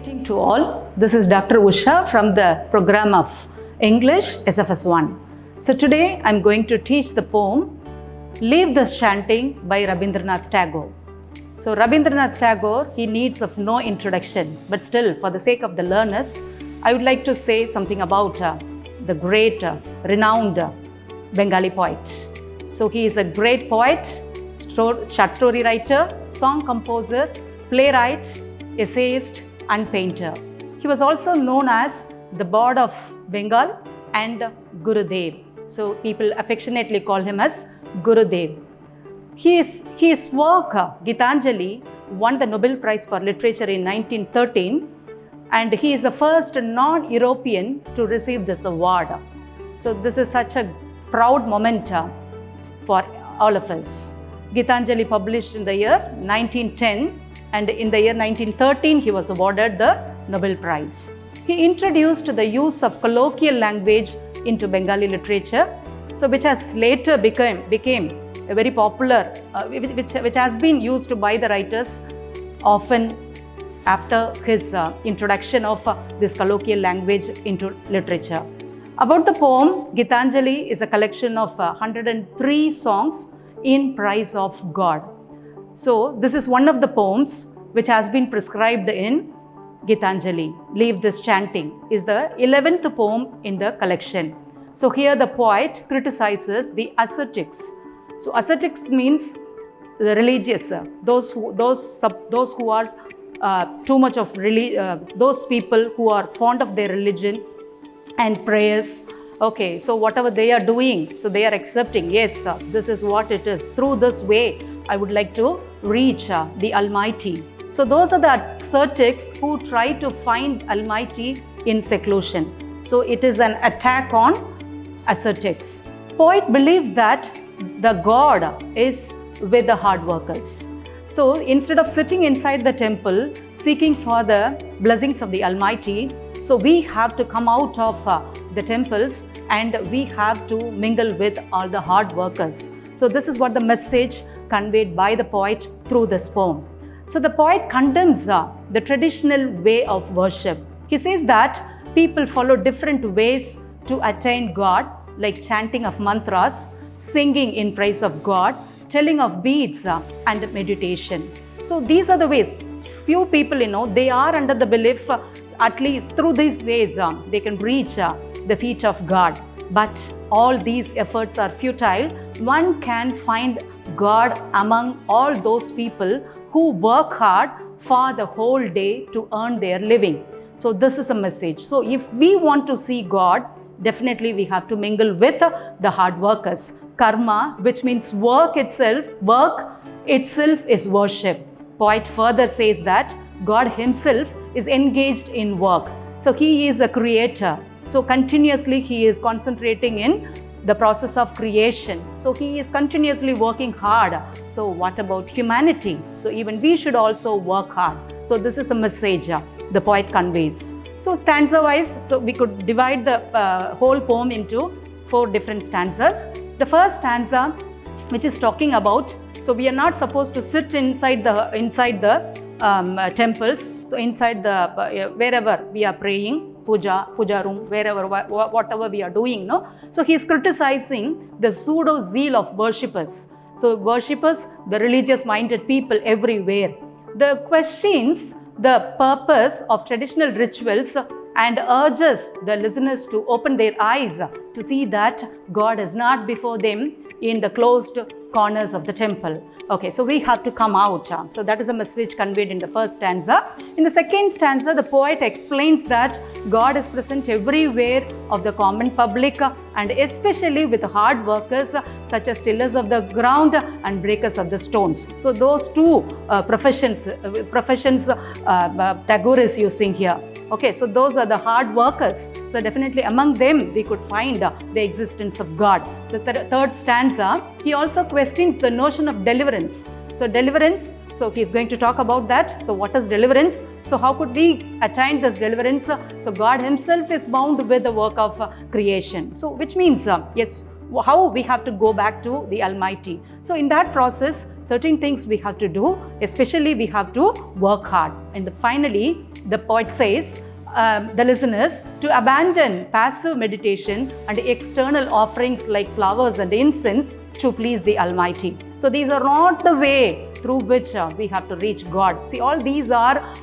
Greeting to all. This is Dr. Usha from the program of English SFS1. So today I'm going to teach the poem Leave This Chanting by Rabindranath Tagore. So Rabindranath Tagore, he needs of no introduction, but still for the sake of the learners, I would like to say something about the great, renowned Bengali poet. So he is a great poet, short story writer, song composer, playwright, essayist and painter. He was also known as the Bard of Bengal and Guru Dev. So people affectionately call him as Guru Dev. His work, Gitanjali, won the Nobel Prize for Literature in 1913, and he is the first non-European to receive this award. So this is such a proud moment for all of us. Gitanjali published in the year 1910, and in the year 1913 he was awarded the Nobel Prize. He introduced the use of colloquial language into Bengali literature, so which has later became a very popular, which has been used by the writers often after his introduction of this colloquial language into literature. About the poem, Gitanjali is a collection of 103 songs in praise of God. So this is one of the poems which has been prescribed in Gitanjali. Leave This Chanting is the 11th poem in the collection. So here the poet criticizes the ascetics. So ascetics means the religious, those who are too much of those people who are fond of their religion and prayers. Okay, so whatever they are doing, so they are accepting, yes, this is what it is. Through this way, I would like to reach the Almighty. So those are the ascetics who try to find Almighty in seclusion. So it is an attack on ascetics. Poet believes that the God is with the hard workers. So instead of sitting inside the temple seeking for the blessings of the Almighty, so we have to come out of the temples and we have to mingle with all the hard workers. So this is what the message conveyed by the poet through this poem. So the poet condemns the traditional way of worship. He says that people follow different ways to attain God, like chanting of mantras, singing in praise of God, telling of beads and meditation. So these are the ways. Few people, they are under the belief at least through these ways they can reach the feet of God. But all these efforts are futile. One can find God among all those people who work hard for the whole day to earn their living. So this is a message. So if we want to see God, definitely we have to mingle with the hard workers. Karma, which means work itself is worship. Poet further says that God himself is engaged in work. So he is a creator. So continuously he is concentrating in the process of creation. So he is continuously working hard. So what about humanity? So even we should also work hard. So this is a message the poet conveys. So stanza wise, so we could divide the whole poem into 4 different stanzas. The first stanza, which is talking about, so we are not supposed to sit inside the temples. So inside the wherever we are praying, puja room, wherever, whatever we are doing, no. So he is criticizing the pseudo zeal of worshippers. So worshippers, the religious minded people everywhere. The questions the purpose of traditional rituals and urges the listeners to open their eyes to see that God is not before them in the closed corners of the temple. Okay, so we have to come out. So that is a message conveyed in the first stanza. In the second stanza, the poet explains that God is present everywhere of the common public and especially with hard workers such as tillers of the ground and breakers of the stones. So those two professions Tagore is using here. Okay, so those are the hard workers. So definitely among them we could find the existence of God. The third stanza, he also questions the notion of deliverance. So deliverance, so he is going to talk about that. So what is deliverance? So how could we attain this deliverance? So God himself is bound with the work of creation. So which means, yes, how we have to go back to the Almighty. So in that process, certain things we have to do, especially we have to work hard. And finally, the poet says, the listeners to abandon passive meditation and external offerings like flowers and incense to please the Almighty. So these are not the way through which we have to reach God. See, all these are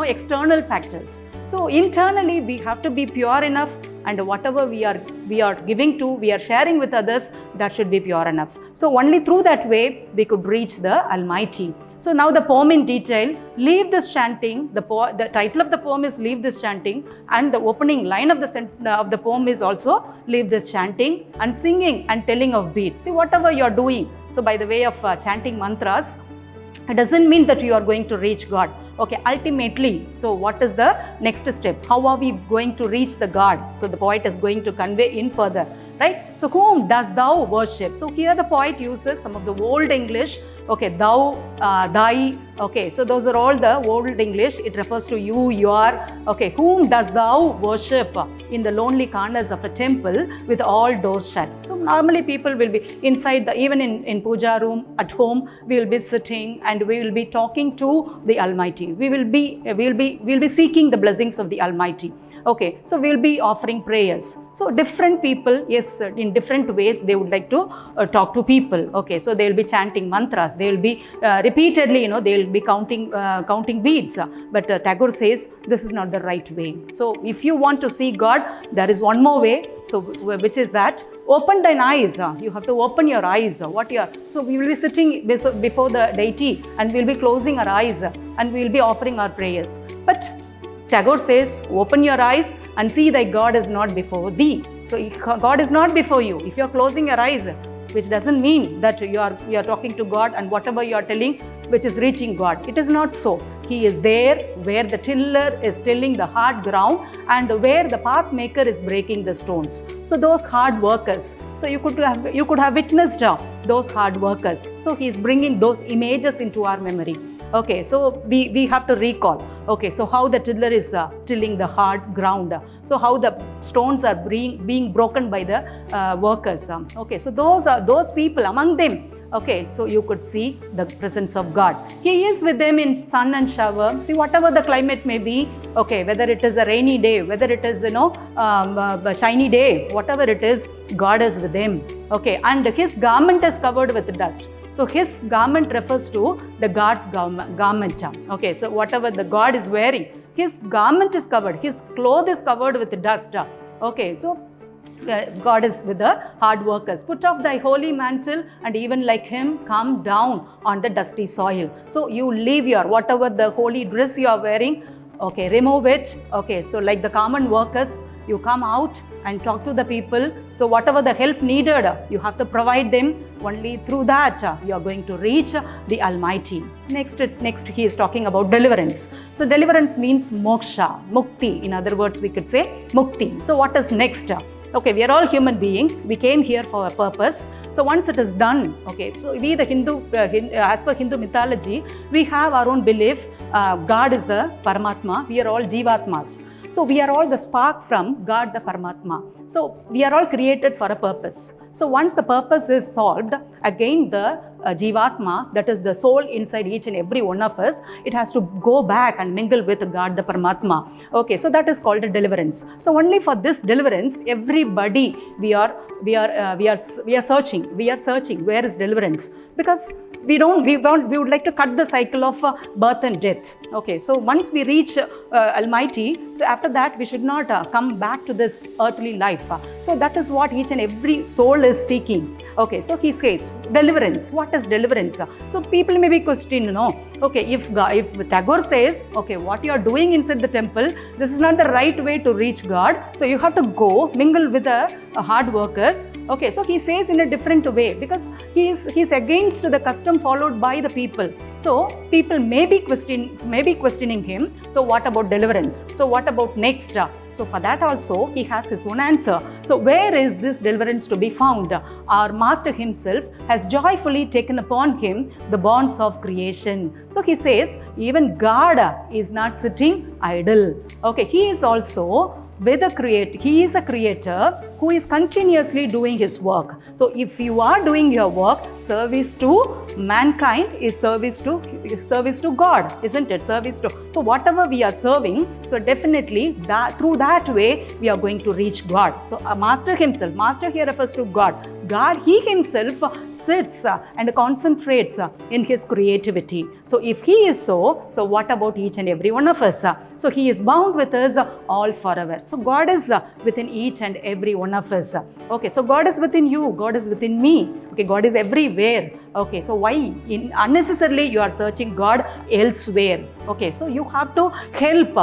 external factors. So internally we have to be pure enough, and whatever we are giving to, we are sharing with others, that should be pure enough. So only through that way we could reach the Almighty. So now the poem in detail, Leave This Chanting. The title of the poem is Leave This Chanting, and the opening line of the poem is also Leave This Chanting and singing and telling of beads. See, whatever you are doing, so by the way of chanting mantras, it doesn't mean that you are going to reach God. Okay, ultimately, so what is the next step? How are we going to reach the God? So the poet is going to convey in further, right? So whom does thou worship? So here the poet uses some of the old English. Okay, thou, thy, okay, so those are all the old English. It refers to you, your. Okay, whom does thou worship in the lonely corners of a temple with all doors shut? So normally people will be inside, even in puja room, at home, we will be sitting and we will be talking to the Almighty. We will be seeking the blessings of the Almighty. Okay, so we will be offering prayers. So different people, yes, in different ways they would like to talk to people. Okay, so they will be chanting mantras. They will be repeatedly, they will be counting beads. But Tagore says this is not the right way. So if you want to see God, there is one more way. So which is that open thine eyes. You have to open your eyes. So we will be sitting before the deity and we will be closing our eyes and we will be offering our prayers. But Tagore says, open your eyes and see thy God is not before thee. So God is not before you. If you are closing your eyes, which doesn't mean that you are talking to God and whatever you are telling, which is reaching God. It is not so. He is there where the tiller is tilling the hard ground and where the path maker is breaking the stones. So those hard workers. So you could have witnessed those hard workers. So he is bringing those images into our memory. Okay, so we have to recall. Okay, so how the tiller is tilling the hard ground. So how the stones are being broken by the workers. Okay, so those people among them. Okay, so you could see the presence of God. He is with them in sun and shower. See, whatever the climate may be, okay, whether it is a rainy day, whether it is, a shiny day, whatever it is, God is with them. Okay, and his garment is covered with dust. So his garment refers to the God's garment. Okay, so whatever the God is wearing, his garment is covered, his cloth is covered with dust. Okay, so God is with the hard workers. Put off thy holy mantle and even like him come down on the dusty soil. So you leave your whatever the holy dress you are wearing, okay, remove it. Okay, so like the common workers, you come out and talk to the people. So whatever the help needed, you have to provide them. Only through that you are going to reach the Almighty. Next he is talking about deliverance. So deliverance means moksha, mukti. In other words, we could say mukti. So what is next? Okay, we are all human beings. We came here for a purpose. So once it is done, okay, so we the as per Hindu mythology, we have our own belief. God is the Paramatma. We are all Jivatmas. So we are all the spark from God the Paramatma. So we are all created for a purpose. So once the purpose is solved, again the Jivatma, that is the soul inside each and every one of us, it has to go back and mingle with God the Paramatma. Okay, so that is called a deliverance. So only for this deliverance, everybody we are searching. We are searching where is deliverance, because we would like to cut the cycle of birth and death. Okay, so once we reach Almighty, so after that we should not come back to this earthly life. So that is what each and every soul is seeking. Okay, so he says deliverance. What is deliverance? So people may be questioning, okay, if Tagore says, okay, what you are doing inside the temple, this is not the right way to reach God. So you have to go mingle with the hard workers. Okay, so he says in a different way, because he's against the custom followed by the people. So people may be questioning him. So what about deliverance? So what about next? So for that also he has his own answer. So where is this deliverance to be found? Our master himself has joyfully taken upon him the bonds of creation. So he says even God is not sitting idle. Okay, he is also with a creator. He is a creator who is continuously doing his work. So if you are doing your work, service to mankind is service to God, isn't it? Service to. So whatever we are serving, so definitely that through that way we are going to reach God. So a master himself, master here refers to God. God, he himself sits and concentrates in his creativity. So if he is so what about each and every one of us? So he is bound with us all forever. So God is within each and every one of us. Okay, so God is within you, God is within me. Okay, God is everywhere. Okay, so why unnecessarily you are searching God elsewhere? Okay, so you have to help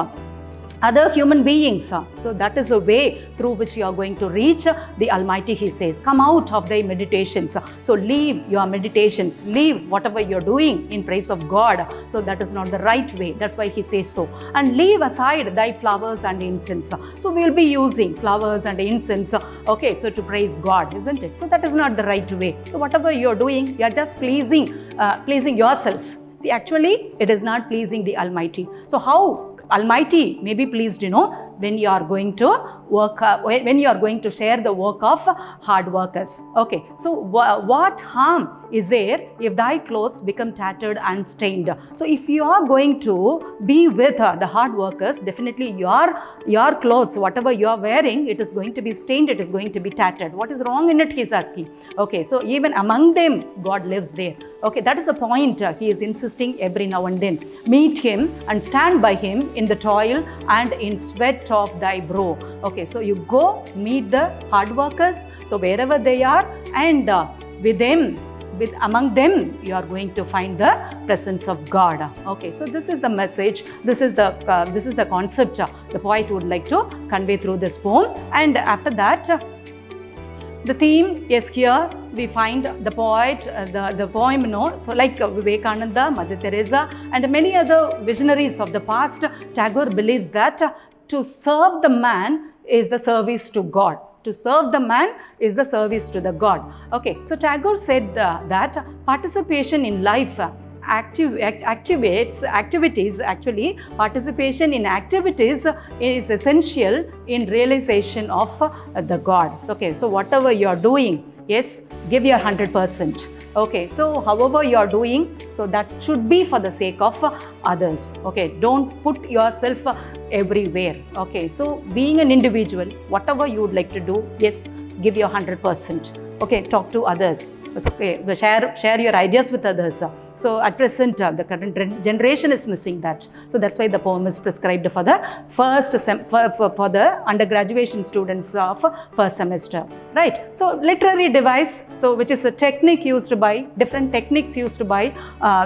other human beings. So that is a way through which you are going to reach the Almighty, he says. Come out of thy meditations. So leave your meditations, leave whatever you're doing in praise of God. So that is not the right way. That's why he says so. And leave aside thy flowers and incense. So we'll be using flowers and incense, okay, so to praise God, isn't it? So that is not the right way. So whatever you're doing, you're just pleasing yourself. See, actually, it is not pleasing the Almighty. So how Almighty may be pleased, when you are going to work, when you are going to share the work of hard workers. Okay, so what harm is there if thy clothes become tattered and stained? So if you are going to be with the hard workers, definitely your clothes, whatever you are wearing, it is going to be stained, it is going to be tattered. What is wrong in it, he is asking. Okay, so even among them, God lives there. Okay, that is the point he is insisting every now and then. Meet him and stand by him in the toil and in sweat of thy brow. Okay, so you go meet the hard workers, so wherever they are, and among them you are going to find the presence of God. Okay, so this is the message, this is the concept the poet would like to convey through this poem. And after that, the theme, yes, here we find the poet, the poem, so like Vivekananda, Mother Teresa, and many other visionaries of the past. Tagore believes that to serve the man is the service to God. To serve the man is the service to the God. Okay, so Tagore said that participation in life participation in activities is essential in realization of the God. Okay, so whatever you are doing, yes, give your 100%. Okay, so however you are doing, so that should be for the sake of others. Okay, don't put yourself everywhere. Okay, so being an individual, whatever you would like to do, yes, give your 100%. Okay, talk to others. Okay, share your ideas with others. So at present, the current generation is missing that. So that's why the poem is prescribed for the for the undergraduation students of first semester, right? So literary device, so which is a technique used by, different techniques used by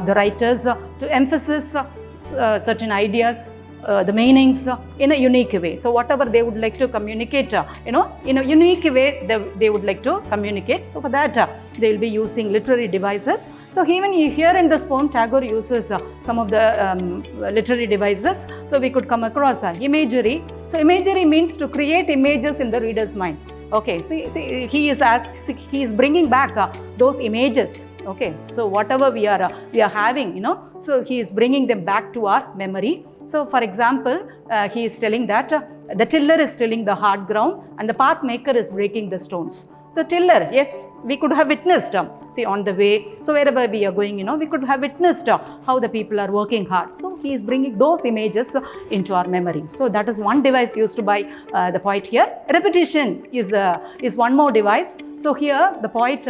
the writers to emphasize certain ideas, the meanings in a unique way. So whatever they would like to communicate, in a unique way, they would like to communicate. So for that, they will be using literary devices. So even here in this poem, Tagore uses some of the literary devices. So we could come across imagery. So imagery means to create images in the reader's mind. Okay, see, he is bringing back those images. Okay, so whatever we are having, so he is bringing them back to our memory. So for example, he is telling that the tiller is tilling the hard ground and the path maker is breaking the stones. The tiller, yes, we could have witnessed, see, on the way, so wherever we are going, we could have witnessed how the people are working hard. So he is bringing those images into our memory. So that is one device used by the poet here. Repetition is one more device. So here the poet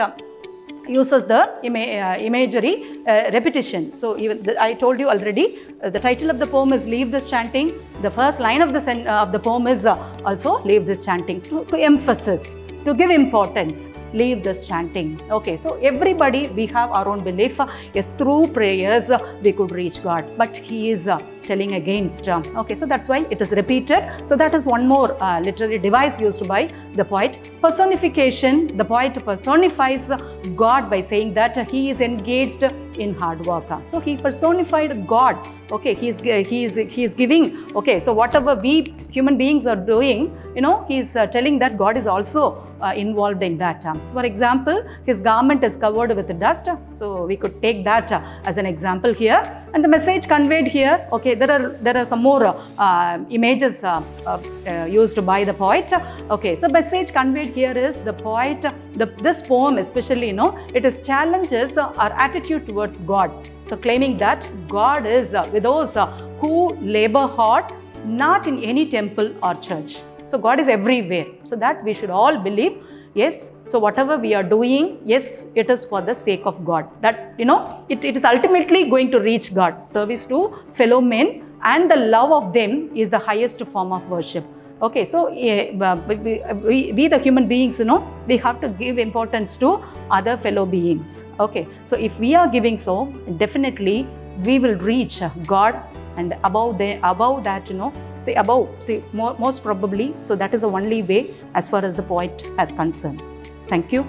uses the imagery, repetition. So even I told you already, the title of the poem is Leave This Chanting. The first line of the poem is also Leave This Chanting, to emphasis, to give importance. Leave this chanting. Okay, so everybody, we have our own belief. Yes, through prayers we could reach God, but he is telling against. Okay, so that's why it is repeated. So that is one more literary device used by the poet. Personification, the poet personifies God by saying that he is engaged in hard work. So he personified God. Okay, he is giving. Okay, so whatever we human beings are doing, he is telling that God is also involved in that. So for example, his garment is covered with dust. So we could take that as an example here. And the message conveyed here, okay, there are some more images used by the poet. Okay, so message conveyed here is the poet, this poem especially, it is challenges our attitude towards God. So claiming that God is with those who labor hard, not in any temple or church. So God is everywhere. So that we should all believe. Yes, so whatever we are doing, yes, it is for the sake of God. That, it is ultimately going to reach God. Service to fellow men and the love of them is the highest form of worship. Okay, so we the human beings, we have to give importance to other fellow beings. Okay, so if we are giving so, definitely we will reach God, and above that, most probably, so that is the only way as far as the poet has concerned. Thank you.